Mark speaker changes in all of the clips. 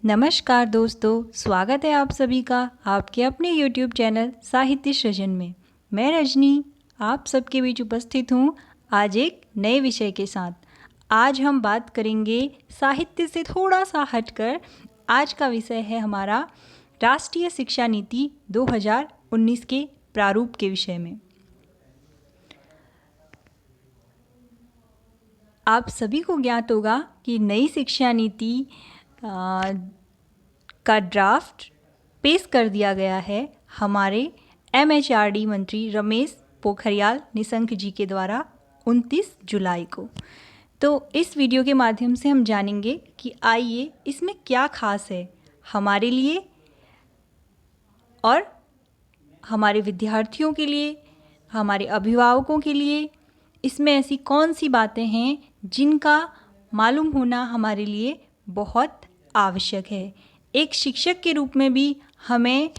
Speaker 1: नमस्कार दोस्तों, स्वागत है आप सभी का आपके अपने YouTube चैनल साहित्य सृजन में। मैं रजनी आप सबके बीच उपस्थित हूँ आज एक नए विषय के साथ। आज हम बात करेंगे साहित्य से थोड़ा सा हटकर। आज का विषय है हमारा राष्ट्रीय शिक्षा नीति 2019 के प्रारूप के विषय में। आप सभी को ज्ञात होगा कि नई शिक्षा नीति का ड्राफ्ट पेश कर दिया गया है हमारे MHRD मंत्री रमेश पोखरियाल निशंक जी के द्वारा 29 जुलाई को। तो इस वीडियो के माध्यम से हम जानेंगे कि आइए इसमें क्या खास है हमारे लिए और हमारे विद्यार्थियों के लिए, हमारे अभिभावकों के लिए। इसमें ऐसी कौन सी बातें हैं जिनका मालूम होना हमारे लिए बहुत आवश्यक है। एक शिक्षक के रूप में भी हमें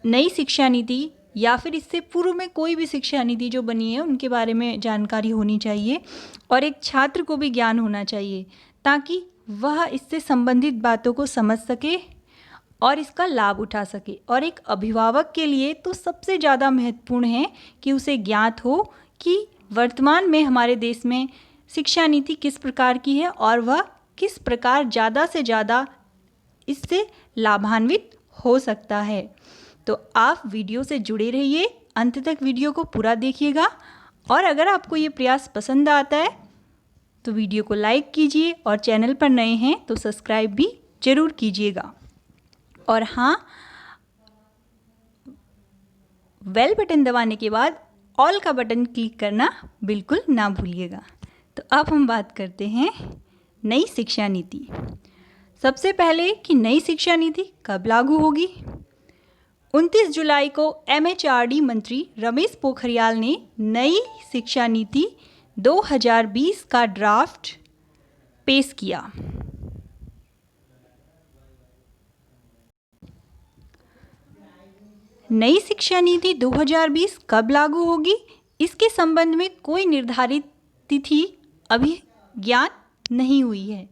Speaker 1: नई शिक्षा नीति या फिर इससे पूर्व में कोई भी शिक्षा नीति जो बनी है उनके बारे में जानकारी होनी चाहिए और एक छात्र को भी ज्ञान होना चाहिए ताकि वह इससे संबंधित बातों को समझ सके और इसका लाभ उठा सके। और एक अभिभावक के लिए तो सबसे ज़्यादा महत्वपूर्ण है कि उसे ज्ञात हो कि वर्तमान में हमारे देश में शिक्षा नीति किस प्रकार की है और वह किस प्रकार ज़्यादा से ज़्यादा इससे लाभान्वित हो सकता है। तो आप वीडियो से जुड़े रहिए, अंत तक वीडियो को पूरा देखिएगा और अगर आपको ये प्रयास पसंद आता है तो वीडियो को लाइक कीजिए और चैनल पर नए हैं तो सब्सक्राइब भी ज़रूर कीजिएगा। और हाँ, बेल बटन दबाने के बाद ऑल का बटन क्लिक करना बिल्कुल ना भूलिएगा। तो अब हम बात करते हैं नई शिक्षा नीति। सबसे पहले कि नई शिक्षा नीति कब लागू होगी। 29 जुलाई को MHRD मंत्री रमेश पोखरियाल ने नई शिक्षा नीति 2020 का ड्राफ्ट पेश किया। नई शिक्षा नीति 2020 कब लागू होगी, इसके संबंध में कोई निर्धारित तिथि अभी ज्ञात नहीं हुई है।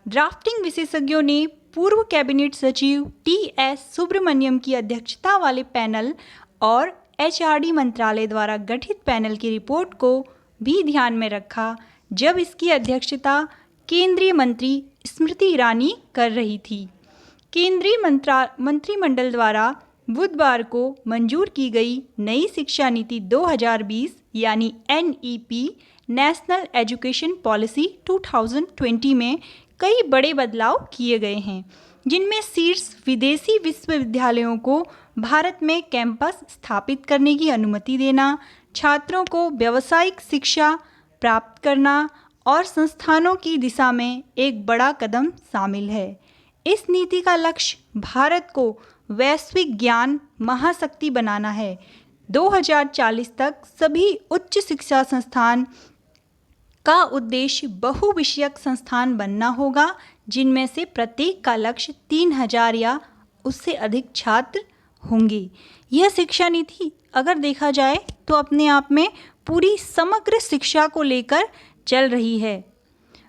Speaker 1: ड्राफ्टिंग विशेषज्ञों ने पूर्व कैबिनेट सचिव TS सुब्रमण्यम की अध्यक्षता वाले पैनल और HRD मंत्रालय द्वारा गठित पैनल की रिपोर्ट को भी ध्यान में रखा जब इसकी अध्यक्षता केंद्रीय मंत्री स्मृति ईरानी कर रही थी। केंद्रीय मंत्रिमंडल द्वारा बुधवार को मंजूर की गई नई शिक्षा नीति 2020 यानी NEP नेशनल एजुकेशन पॉलिसी 2020 में कई बड़े बदलाव किए गए हैं, जिनमें शीर्ष विदेशी विश्वविद्यालयों को भारत में कैंपस स्थापित करने की अनुमति देना, छात्रों को व्यावसायिक शिक्षा प्राप्त करना और संस्थानों की दिशा में एक बड़ा कदम शामिल है। इस नीति का लक्ष्य भारत को वैश्विक ज्ञान महाशक्ति बनाना है। 2040 तक सभी उच्च शिक्षा संस्थान का उद्देश्य बहुविषयक संस्थान बनना होगा, जिनमें से प्रत्येक का लक्ष्य 3000 या उससे अधिक छात्र होंगे। यह शिक्षा नीति अगर देखा जाए तो अपने आप में पूरी समग्र शिक्षा को लेकर चल रही है।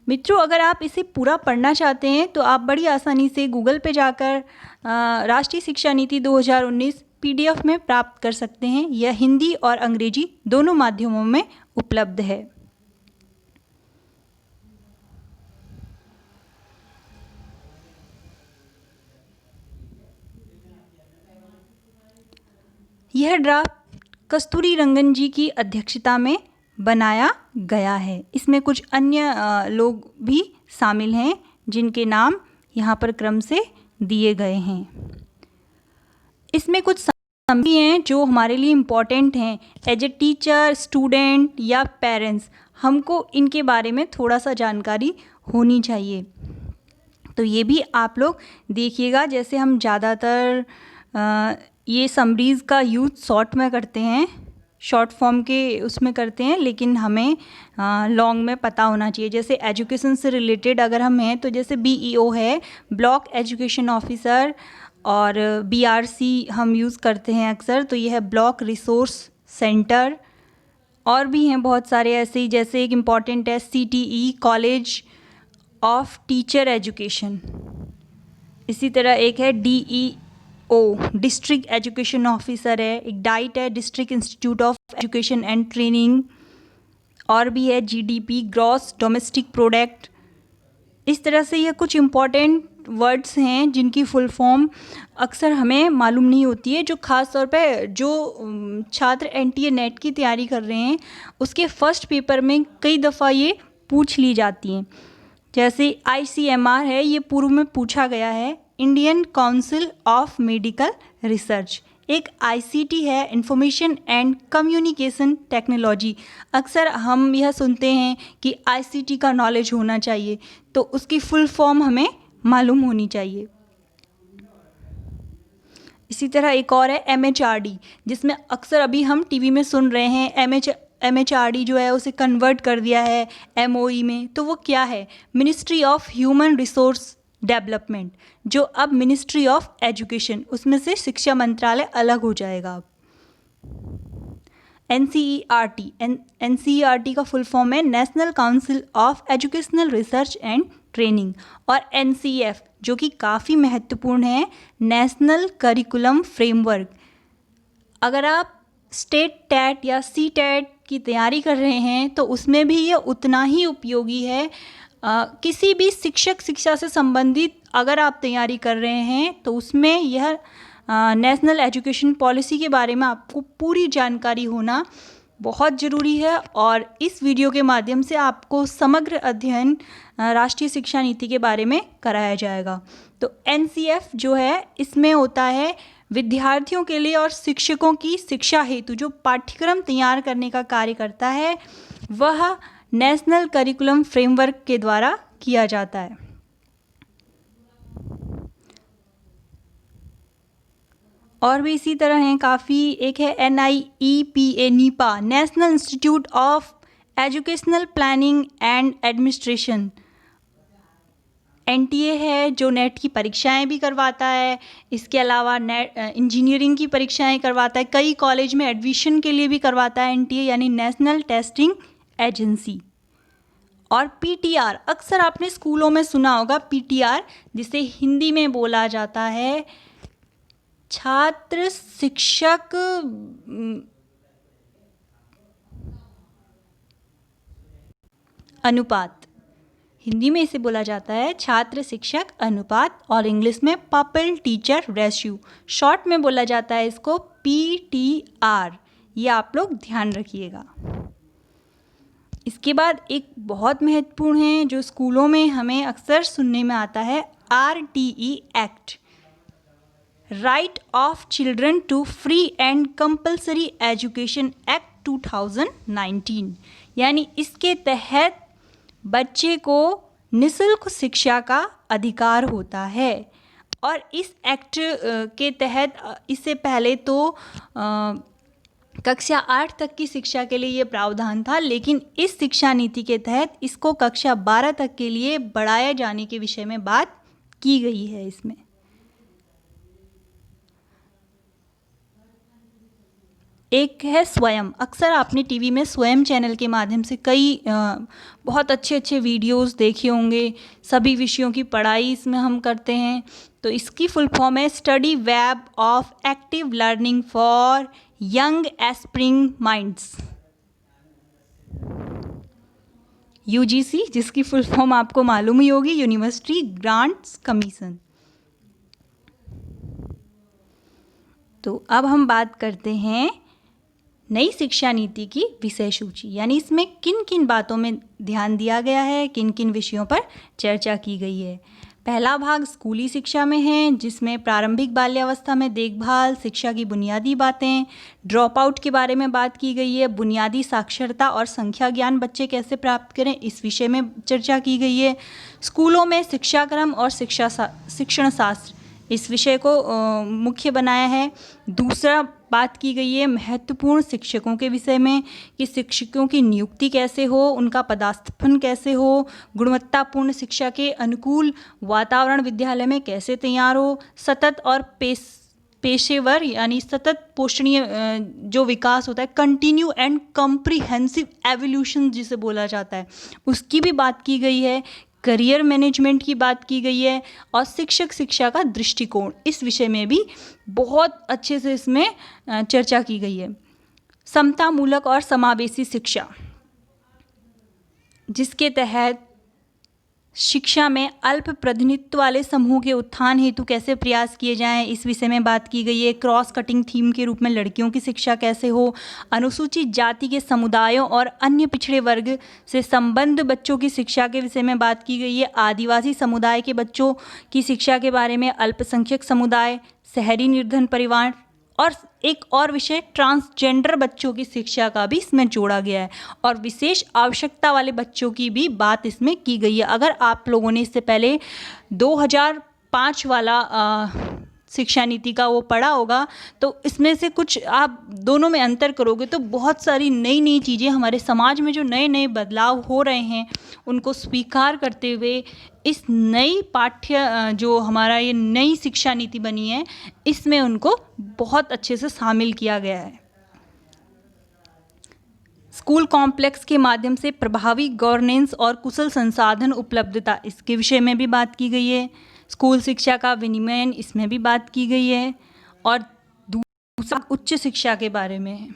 Speaker 1: मित्रों, अगर आप इसे पूरा पढ़ना चाहते हैं तो आप बड़ी आसानी से गूगल पे जाकर राष्ट्रीय शिक्षा नीति 2019 PDF में प्राप्त कर सकते हैं। यह हिंदी और अंग्रेजी दोनों माध्यमों में उपलब्ध है। यह ड्राफ्ट कस्तूरी रंगन जी की अध्यक्षता में बनाया गया है। इसमें कुछ अन्य लोग भी शामिल हैं जिनके नाम यहाँ पर क्रम से दिए गए हैं। इसमें कुछ समरी हैं जो हमारे लिए इम्पॉर्टेंट हैं। एज ए टीचर, स्टूडेंट या पेरेंट्स, हमको इनके बारे में थोड़ा सा जानकारी होनी चाहिए। तो ये भी आप लोग देखिएगा। जैसे हम ज़्यादातर ये समरीज़ का यूज़ शॉर्ट में करते हैं, शॉर्ट फॉर्म के उसमें करते हैं, लेकिन हमें लॉन्ग में पता होना चाहिए। जैसे एजुकेशन से रिलेटेड अगर हम हैं तो जैसे BEO है, ब्लॉक एजुकेशन ऑफिसर, और BRC हम यूज़ करते हैं अक्सर, तो यह है ब्लॉक रिसोर्स सेंटर। और भी हैं बहुत सारे ऐसे ही, जैसे एक इम्पॉर्टेंट है CTE college of teacher education. इसी तरह एक है DEO, डिस्ट्रिक्ट एजुकेशन ऑफिसर है। एक डाइट है, district institute of education and training. और भी है GDP, ग्रॉस डोमेस्टिक प्रोडक्ट। इस तरह से ये कुछ इम्पॉर्टेंट वर्ड्स हैं जिनकी फुल फॉर्म अक्सर हमें मालूम नहीं होती है, जो ख़ास तौर पे जो छात्र NTA नेट की तैयारी कर रहे हैं उसके फर्स्ट पेपर में कई दफ़ा ये पूछ ली जाती हैं। जैसे ICMR है, ये पूर्व में पूछा गया है, Indian council of medical research. एक ICT है, इंफॉर्मेशन एंड कम्युनिकेशन टेक्नोलॉजी। अक्सर हम यह सुनते हैं कि ICT का नॉलेज होना चाहिए, तो उसकी फुल फॉर्म हमें मालूम होनी चाहिए। इसी तरह एक और है MHRD, जिसमें अक्सर अभी हम TV में सुन रहे हैं MHRD जो है उसे कन्वर्ट कर दिया है MOE में। तो वो क्या है? Ministry of human resource development, जो अब मिनिस्ट्री ऑफ एजुकेशन, उसमें से शिक्षा मंत्रालय अलग हो जाएगा अब। NCERT का फुल फॉर्म है national council of educational research and training. और NCF जो कि काफ़ी महत्वपूर्ण है, नेशनल करिकुलम फ्रेमवर्क। अगर आप स्टेट टैट या CTET की तैयारी कर रहे हैं तो उसमें भी ये उतना ही उपयोगी है। किसी भी शिक्षा से संबंधित अगर आप तैयारी कर रहे हैं तो उसमें यह नेशनल एजुकेशन पॉलिसी के बारे में आपको पूरी जानकारी होना बहुत ज़रूरी है। और इस वीडियो के माध्यम से आपको समग्र अध्ययन राष्ट्रीय शिक्षा नीति के बारे में कराया जाएगा। तो NCF जो है इसमें होता है विद्यार्थियों के लिए और शिक्षकों की शिक्षा हेतु जो पाठ्यक्रम तैयार करने का कार्य करता है, वह नेशनल करिकुलम फ्रेमवर्क के द्वारा किया जाता है। और भी इसी तरह हैं काफ़ी। एक है NIEPA, national institute of educational planning and administration. NTA है जो नेट की परीक्षाएं भी करवाता है, इसके अलावा इंजीनियरिंग की परीक्षाएं करवाता है, कई कॉलेज में एडमिशन के लिए भी करवाता है NTA, यानी नेशनल टेस्टिंग एजेंसी। और PTR, अक्सर आपने स्कूलों में सुना होगा PTR, जिसे हिंदी में बोला जाता है छात्र शिक्षक अनुपात। हिंदी में इसे बोला जाता है छात्र शिक्षक अनुपात, और इंग्लिश में पपल टीचर रेशियो। शॉर्ट में बोला जाता है इसको PTR। ये आप लोग ध्यान रखिएगा। इसके बाद एक बहुत महत्वपूर्ण है जो स्कूलों में हमें अक्सर सुनने में आता है, RTE act, right of children to free and compulsory education act 2019। यानी इसके तहत बच्चे को निःशुल्क शिक्षा का अधिकार होता है। और इस एक्ट के तहत इससे पहले तो कक्षा 8 तक की शिक्षा के लिए ये प्रावधान था, लेकिन इस शिक्षा नीति के तहत इसको कक्षा 12 तक के लिए बढ़ाए जाने के विषय में बात की गई है। इसमें एक है स्वयं। अक्सर आपने टीवी में स्वयं चैनल के माध्यम से कई बहुत अच्छे अच्छे वीडियोस देखे होंगे। सभी विषयों की पढ़ाई इसमें हम करते हैं। तो इसकी फुल फॉर्म है study web of active learning for young aspiring minds, UGC, जिसकी फुल फॉर्म आपको मालूम ही होगी, यूनिवर्सिटी ग्रांट्स कमीशन। तो अब हम बात करते हैं नई शिक्षा नीति की विषय सूची, यानी इसमें किन किन बातों में ध्यान दिया गया है, किन किन विषयों पर चर्चा की गई है। पहला भाग स्कूली शिक्षा में है, जिसमें प्रारंभिक बाल्यावस्था में देखभाल, शिक्षा की बुनियादी बातें, ड्रॉप आउट के बारे में बात की गई है, बुनियादी साक्षरता और संख्या ज्ञान बच्चे कैसे प्राप्त करें, इस विषय में चर्चा की गई है। स्कूलों में शिक्षाक्रम और शिक्षण शास्त्र, इस विषय को मुख्य बनाया है। दूसरा बात की गई है महत्वपूर्ण शिक्षकों के विषय में, कि शिक्षकों की नियुक्ति कैसे हो, उनका पदस्थापन कैसे हो, गुणवत्तापूर्ण शिक्षा के अनुकूल वातावरण विद्यालय में कैसे तैयार हो, सतत और पेशेवर यानी सतत पोषणीय जो विकास होता है, कंटिन्यू एंड कॉम्प्रिहेंसिव एवोल्यूशन जिसे बोला जाता है, उसकी भी बात की गई है करियर मैनेजमेंट की बात की गई है और शिक्षक शिक्षा का दृष्टिकोण, इस विषय में भी बहुत अच्छे से इसमें चर्चा की गई है। समतामूलक और समावेशी शिक्षा, जिसके तहत शिक्षा में अल्प प्रतिनिधित्व वाले समूह के उत्थान हेतु कैसे प्रयास किए जाएं, इस विषय में बात की गई है। क्रॉस कटिंग थीम के रूप में लड़कियों की शिक्षा कैसे हो, अनुसूचित जाति के समुदायों और अन्य पिछड़े वर्ग से संबद्ध बच्चों की शिक्षा के विषय में बात की गई है। आदिवासी समुदाय के बच्चों की शिक्षा के बारे में, अल्पसंख्यक समुदाय, शहरी निर्धन परिवार और एक और विषय ट्रांसजेंडर बच्चों की शिक्षा का भी इसमें जोड़ा गया है और विशेष आवश्यकता वाले बच्चों की भी बात इसमें की गई है। अगर आप लोगों ने इससे पहले 2005 वाला शिक्षा नीति का वो पढ़ा होगा तो इसमें से कुछ आप दोनों में अंतर करोगे तो बहुत सारी नई नई चीज़ें, हमारे समाज में जो नए नए बदलाव हो रहे हैं उनको स्वीकार करते हुए इस नई जो हमारा ये नई शिक्षा नीति बनी है इसमें उनको बहुत अच्छे से शामिल किया गया है। स्कूल कॉम्प्लेक्स के माध्यम से प्रभावी गवर्नेंस और कुशल संसाधन उपलब्धता, इसके विषय में भी बात की गई है। स्कूल शिक्षा का विनियमन, इसमें भी बात की गई है। और दूसरा उच्च शिक्षा के बारे में है,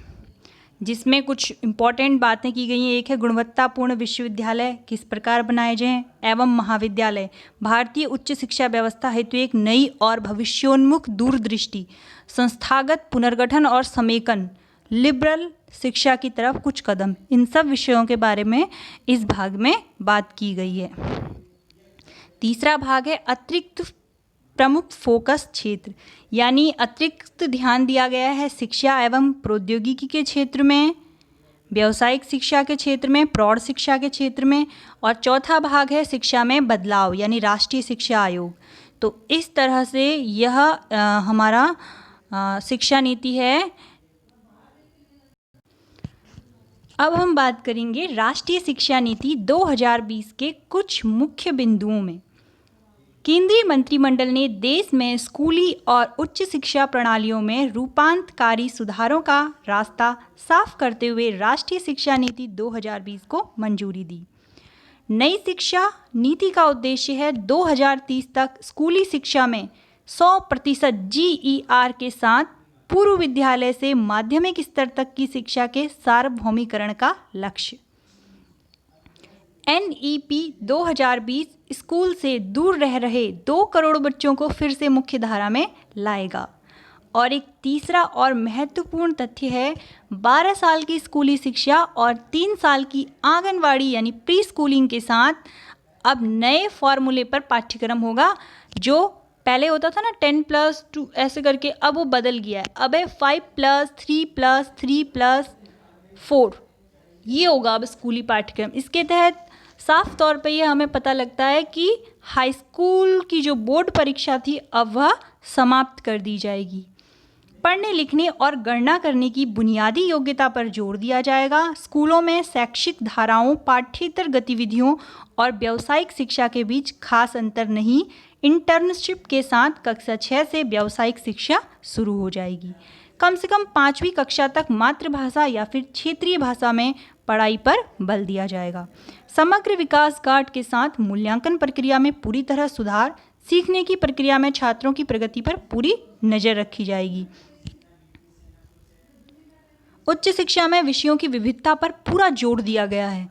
Speaker 1: जिसमें कुछ इम्पॉर्टेंट बातें की गई हैं। एक है गुणवत्तापूर्ण विश्वविद्यालय किस प्रकार बनाए जाएं एवं महाविद्यालय भारतीय उच्च शिक्षा व्यवस्था हेतु एक नई और भविष्योन्मुख दूरदृष्टि, संस्थागत पुनर्गठन और समेकन, लिबरल शिक्षा की तरफ कुछ कदम, इन सब विषयों के बारे में इस भाग में बात की गई है। तीसरा भाग है अतिरिक्त प्रमुख फोकस क्षेत्र, यानी अतिरिक्त ध्यान दिया गया है शिक्षा एवं प्रौद्योगिकी के क्षेत्र में, व्यावसायिक शिक्षा के क्षेत्र में, प्रौढ़ शिक्षा के क्षेत्र में। और चौथा भाग है शिक्षा में बदलाव, यानी राष्ट्रीय शिक्षा आयोग। तो इस तरह से यह हमारा शिक्षा नीति है। अब हम बात करेंगे राष्ट्रीय शिक्षा नीति 2020 के कुछ मुख्य बिंदुओं में। केंद्रीय मंत्रिमंडल ने देश में स्कूली और उच्च शिक्षा प्रणालियों में रूपांतरकारी सुधारों का रास्ता साफ करते हुए राष्ट्रीय शिक्षा नीति 2020 को मंजूरी दी। नई शिक्षा नीति का उद्देश्य है 2030 तक स्कूली शिक्षा में 100% GER के साथ पूर्व विद्यालय से माध्यमिक स्तर तक की शिक्षा के सार्वभौमिकरण का लक्ष्य। NEP 2020 स्कूल से दूर रह रहे 2 करोड़ बच्चों को फिर से मुख्य धारा में लाएगा। और एक तीसरा और महत्वपूर्ण तथ्य है 12 साल की स्कूली शिक्षा और 3 साल की आंगनवाड़ी यानी प्री स्कूलिंग के साथ अब नए फॉर्मूले पर पाठ्यक्रम होगा। जो पहले होता था ना 10+2 ऐसे करके, अब वो बदल गया है। अब है 5+3+3+4, ये होगा अब स्कूली पाठ्यक्रम। इसके तहत साफ तौर पे ये हमें पता लगता है कि हाई स्कूल की जो बोर्ड परीक्षा थी अब वह समाप्त कर दी जाएगी। पढ़ने लिखने और गणना करने की बुनियादी योग्यता पर जोर दिया जाएगा। स्कूलों में शैक्षिक धाराओं, पाठ्येतर गतिविधियों और व्यावसायिक शिक्षा के बीच खास अंतर नहीं। इंटर्नशिप के साथ कक्षा 6 से व्यावसायिक शिक्षा शुरू हो जाएगी। कम से कम 5वीं कक्षा तक मातृभाषा या फिर क्षेत्रीय भाषा में पढ़ाई पर बल दिया जाएगा। समग्र विकास गांठ के साथ मूल्यांकन प्रक्रिया में पूरी तरह सुधार, सीखने की प्रक्रिया में छात्रों की प्रगति पर पूरी नज़र रखी जाएगी। उच्च शिक्षा में विषयों की विविधता पर पूरा जोर दिया गया है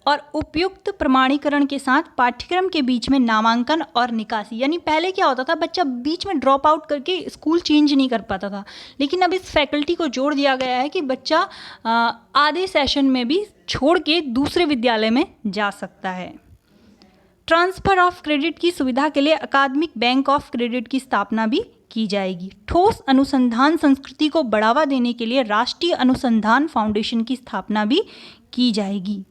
Speaker 1: और उपयुक्त प्रमाणीकरण के साथ पाठ्यक्रम के बीच में नामांकन और निकासी, यानी पहले क्या होता था बच्चा बीच में ड्रॉप आउट करके स्कूल चेंज नहीं कर पाता था, लेकिन अब इस फैकल्टी को जोड़ दिया गया है कि बच्चा आधे सेशन में भी छोड़ के दूसरे विद्यालय में जा सकता है। ट्रांसफ़र ऑफ क्रेडिट की सुविधा के लिए अकादमिक बैंक ऑफ क्रेडिट की स्थापना भी की जाएगी। ठोस अनुसंधान संस्कृति को बढ़ावा देने के लिए राष्ट्रीय अनुसंधान फाउंडेशन की स्थापना भी की जाएगी।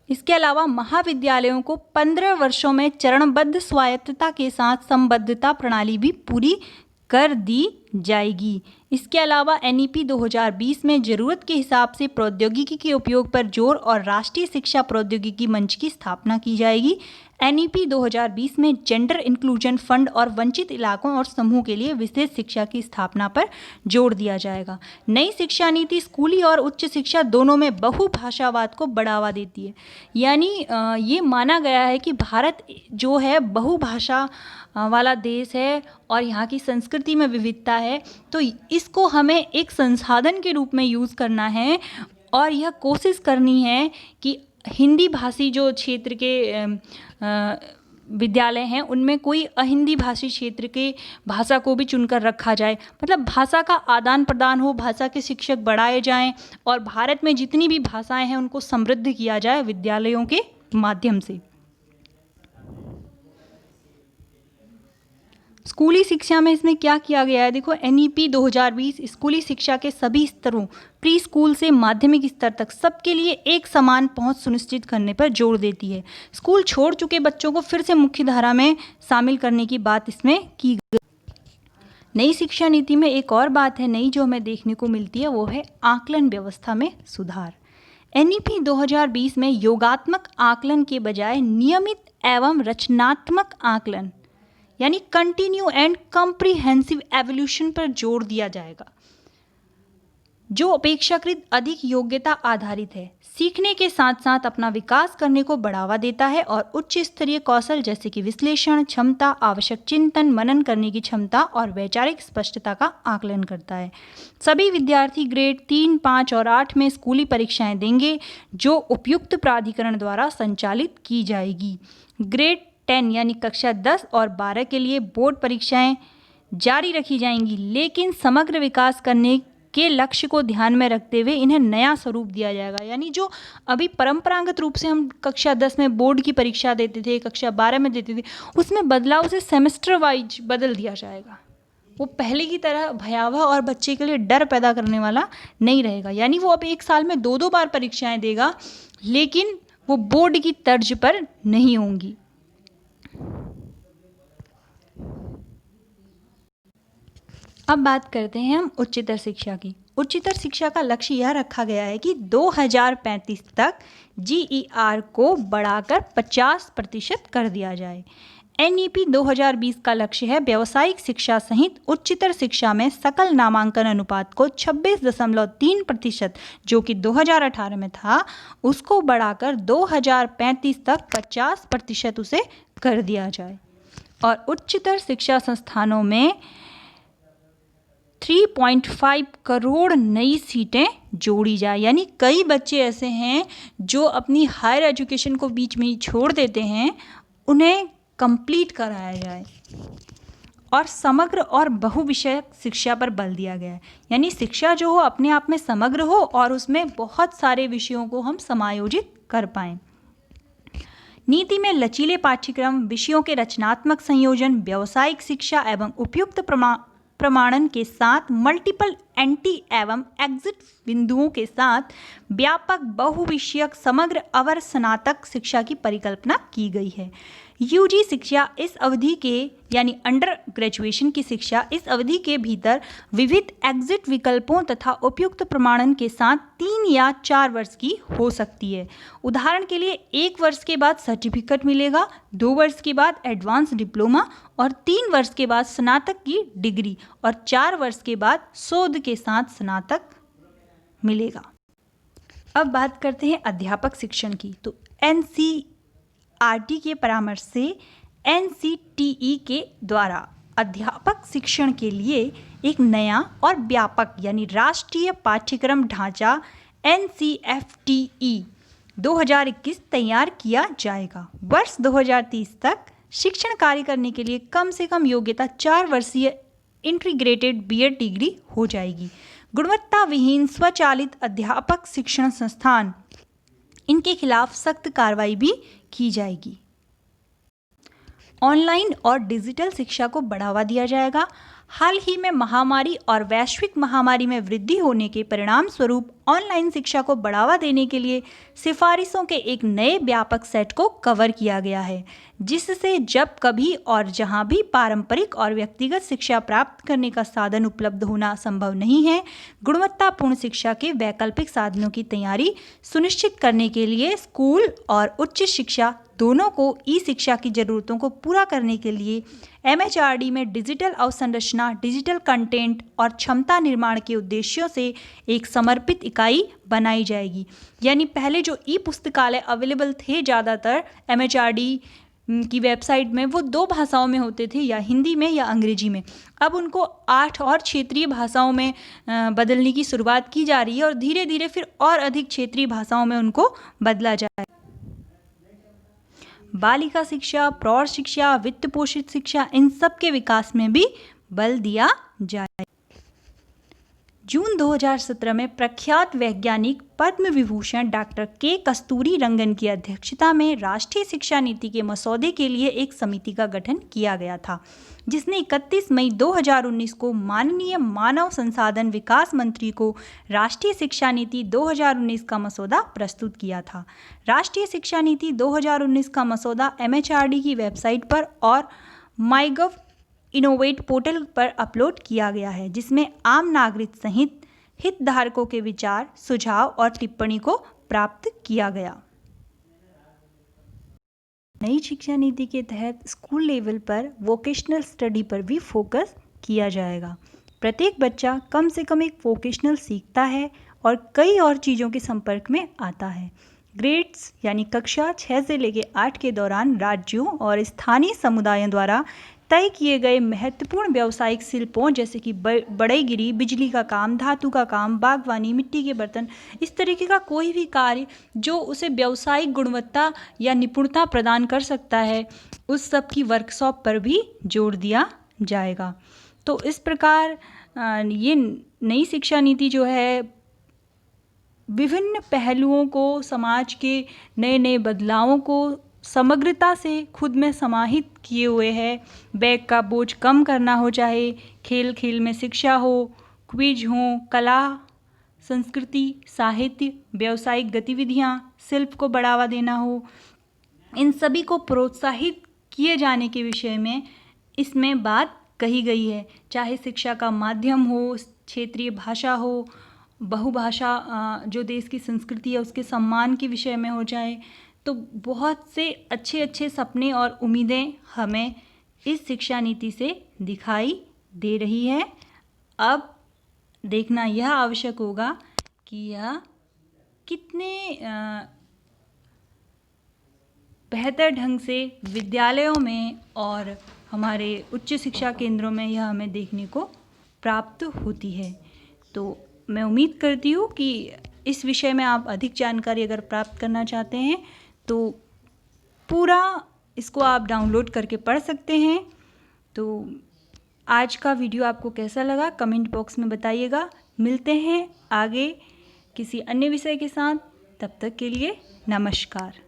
Speaker 1: इसके अलावा महाविद्यालयों को 15 वर्षों में चरणबद्ध स्वायत्तता के साथ संबद्धता प्रणाली भी पूरी कर दी जाएगी। इसके अलावा NEP 2020 में ज़रूरत के हिसाब से प्रौद्योगिकी के उपयोग पर जोर और राष्ट्रीय शिक्षा प्रौद्योगिकी मंच की स्थापना की जाएगी। NEP 2020 में जेंडर इंक्लूजन फंड और वंचित इलाकों और समूह के लिए विशेष शिक्षा की स्थापना पर जोर दिया जाएगा। नई शिक्षा नीति स्कूली और उच्च शिक्षा दोनों में बहुभाषावाद को बढ़ावा देती है। यानी ये माना गया है कि भारत जो है बहुभाषा वाला देश है और यहाँ की संस्कृति में विविधता है, तो इसको हमें एक संसाधन के रूप में यूज़ करना है और यह कोशिश करनी है कि हिंदी भाषी जो क्षेत्र के विद्यालय हैं उनमें कोई अहिंदी भाषी क्षेत्र के भाषा को भी चुनकर रखा जाए। मतलब भाषा का आदान प्रदान हो, भाषा के शिक्षक बढ़ाए जाएं और भारत में जितनी भी भाषाएं हैं उनको समृद्ध किया जाए विद्यालयों के माध्यम से। स्कूली शिक्षा में इसमें क्या किया गया है, देखो NEP 2020 स्कूली शिक्षा के सभी स्तरों प्री स्कूल से माध्यमिक स्तर तक सबके लिए एक समान पहुंच सुनिश्चित करने पर जोर देती है। स्कूल छोड़ चुके बच्चों को फिर से मुख्य धारा में शामिल करने की बात इसमें की गई। नई शिक्षा नीति में एक और बात है नई जो हमें देखने को मिलती है, वो है आकलन व्यवस्था में सुधार। NEP 2020 में योगात्मक आकलन के बजाय नियमित एवं रचनात्मक आकलन यानी कंटिन्यू एंड कॉम्प्रिहेंसिव एवोल्यूशन पर जोर दिया जाएगा, जो अपेक्षाकृत अधिक योग्यता आधारित है, सीखने के साथ साथ अपना विकास करने को बढ़ावा देता है और उच्च स्तरीय कौशल जैसे कि विश्लेषण क्षमता, आवश्यक चिंतन मनन करने की क्षमता और वैचारिक स्पष्टता का आकलन करता है। सभी विद्यार्थी ग्रेड 3, 5 और 8 में स्कूली परीक्षाएं देंगे जो उपयुक्त प्राधिकरण द्वारा संचालित की जाएगी। ग्रेड 10 यानी कक्षा 10 और 12 के लिए बोर्ड परीक्षाएं जारी रखी जाएंगी, लेकिन समग्र विकास करने के लक्ष्य को ध्यान में रखते हुए इन्हें नया स्वरूप दिया जाएगा। यानी जो अभी परंपरागत रूप से हम कक्षा 10 में बोर्ड की परीक्षा देते थे, कक्षा 12 में देते थे, उसमें बदलाव से सेमेस्टर वाइज बदल दिया जाएगा। वो पहले की तरह भयावह और बच्चे के लिए डर पैदा करने वाला नहीं रहेगा। यानी वो अब एक साल में 2-2 बार परीक्षाएं देगा, लेकिन वो बोर्ड की तर्ज पर नहीं होंगी। अब बात करते हैं हम उच्चतर शिक्षा की। उच्चतर शिक्षा का लक्ष्य यह रखा गया है कि 2035 तक GER को बढ़ाकर 50% कर दिया जाए। NEP 2020 का लक्ष्य है व्यावसायिक शिक्षा सहित उच्चतर शिक्षा में सकल नामांकन अनुपात को 26.3% जो कि 2018 में था उसको बढ़ाकर 2035 तक 50% उसे कर दिया जाए और उच्चतर शिक्षा संस्थानों में 3.5 करोड़ नई सीटें जोड़ी जाए। यानी कई बच्चे ऐसे हैं जो अपनी हायर एजुकेशन को बीच में ही छोड़ देते हैं, उन्हें कंप्लीट कराया जाए और समग्र और बहुविषयक शिक्षा पर बल दिया गया है। यानी शिक्षा जो हो अपने आप में समग्र हो और उसमें बहुत सारे विषयों को हम समायोजित कर पाएँ। नीति में लचीले पाठ्यक्रम, विषयों के रचनात्मक संयोजन, व्यावसायिक शिक्षा एवं उपयुक्त प्रमाणन के साथ मल्टीपल एंट्री एवं एग्जिट बिंदुओं के साथ व्यापक बहुविषयक समग्र अवर स्नातक शिक्षा की परिकल्पना की गई है। UG शिक्षा इस अवधि के यानी अंडर ग्रेजुएशन की शिक्षा इस अवधि के भीतर विविध एग्जिट विकल्पों तथा उपयुक्त प्रमाणन के साथ 3 या 4 वर्ष की हो सकती है। उदाहरण के लिए 1 वर्ष के बाद सर्टिफिकेट मिलेगा, 2 वर्ष के बाद एडवांस डिप्लोमा और 3 वर्ष के बाद स्नातक की डिग्री और 4 वर्ष के बाद शोध के साथ स्नातक मिलेगा। अब बात करते हैं अध्यापक शिक्षण की। तो NCERT के परामर्श से NCTE के द्वारा अध्यापक शिक्षण के लिए एक नया और व्यापक यानी राष्ट्रीय पाठ्यक्रम ढांचा NCFTE 2021 तैयार किया जाएगा। वर्ष 2030 तक शिक्षण कार्य करने के लिए कम से कम योग्यता 4 वर्षीय इंटीग्रेटेड BEd डिग्री हो जाएगी। गुणवत्ता विहीन स्वचालित अध्यापक शिक्षण संस्थान, इनके खिलाफ सख्त कार्रवाई भी की जाएगी। ऑनलाइन और डिजिटल शिक्षा को बढ़ावा दिया जाएगा। हाल ही में महामारी और वैश्विक महामारी में वृद्धि होने के परिणाम स्वरूप ऑनलाइन शिक्षा को बढ़ावा देने के लिए सिफारिशों के एक नए व्यापक सेट को कवर किया गया है, जिससे जब कभी और जहां भी पारंपरिक और व्यक्तिगत शिक्षा प्राप्त करने का साधन उपलब्ध होना संभव नहीं है, गुणवत्तापूर्ण शिक्षा के वैकल्पिक साधनों की तैयारी सुनिश्चित करने के लिए स्कूल और उच्च शिक्षा दोनों को ई शिक्षा की ज़रूरतों को पूरा करने के लिए MHRD में डिजिटल अवसंरचना, डिजिटल कंटेंट और क्षमता निर्माण के उद्देश्यों से एक समर्पित इकाई बनाई जाएगी। यानी पहले जो ई पुस्तकालय अवेलेबल थे ज़्यादातर MHRD की वेबसाइट में, वो 2 भाषाओं में होते थे, या हिंदी में या अंग्रेजी में। अब उनको 8 और क्षेत्रीय भाषाओं में बदलने की शुरुआत की जा रही है और धीरे धीरे फिर और अधिक क्षेत्रीय भाषाओं में उनको बदला जाए। बालिका शिक्षा, प्रौढ़ शिक्षा, वित्त पोषित शिक्षा, इन सब के विकास में भी बल दिया जाए। जून 2017 में प्रख्यात वैज्ञानिक पद्म विभूषण डॉक्टर के कस्तूरी रंगन की अध्यक्षता में राष्ट्रीय शिक्षा नीति के मसौदे के लिए एक समिति का गठन किया गया था, जिसने 31 मई 2019 को माननीय मानव संसाधन विकास मंत्री को राष्ट्रीय शिक्षा नीति 2019 का मसौदा प्रस्तुत किया था। राष्ट्रीय शिक्षा नीति 2019 का मसौदा MHRD की वेबसाइट पर और माईगव इनोवेट पोर्टल पर अपलोड किया गया है, जिसमें आम नागरिक सहित हितधारकों के विचार, सुझाव और टिप्पणी को प्राप्त किया गया। नई शिक्षा नीति के तहत स्कूल लेवल पर वोकेशनल स्टडी पर भी फोकस किया जाएगा। प्रत्येक बच्चा कम से कम एक वोकेशनल सीखता है और कई और चीज़ों के संपर्क में आता है। ग्रेड्स यानी कक्षा 6 से लेकर 8 के दौरान राज्यों और स्थानीय समुदायों द्वारा तय किए गए महत्वपूर्ण व्यावसायिक शिल्पों जैसे कि बढ़ईगिरी, बिजली का काम, धातु का काम, बागवानी, मिट्टी के बर्तन, इस तरीके का कोई भी कार्य जो उसे व्यावसायिक गुणवत्ता या निपुणता प्रदान कर सकता है, उस सब की वर्कशॉप पर भी जोर दिया जाएगा। तो इस प्रकार ये नई शिक्षा नीति जो है विभिन्न पहलुओं को, समाज के नए नए बदलावों को समग्रता से खुद में समाहित किए हुए है। बैग का बोझ कम करना हो, चाहे खेल खेल में शिक्षा हो, क्विज हो, कला, संस्कृति, साहित्य, व्यावसायिक गतिविधियाँ, शिल्प को बढ़ावा देना हो, इन सभी को प्रोत्साहित किए जाने के विषय में इसमें बात कही गई है। चाहे शिक्षा का माध्यम हो, क्षेत्रीय भाषा हो, बहुभाषा जो देश की संस्कृति है उसके सम्मान के विषय में हो जाए, तो बहुत से अच्छे अच्छे सपने और उम्मीदें हमें इस शिक्षा नीति से दिखाई दे रही है। अब देखना यह आवश्यक होगा कि यह कितने बेहतर ढंग से विद्यालयों में और हमारे उच्च शिक्षा केंद्रों में यह हमें देखने को प्राप्त होती है। तो मैं उम्मीद करती हूँ कि इस विषय में आप अधिक जानकारी अगर प्राप्त करना चाहते हैं तो पूरा इसको आप डाउनलोड करके पढ़ सकते हैं। तो आज का वीडियो आपको कैसा लगा कमेंट बॉक्स में बताइएगा। मिलते हैं आगे किसी अन्य विषय के साथ, तब तक के लिए नमस्कार।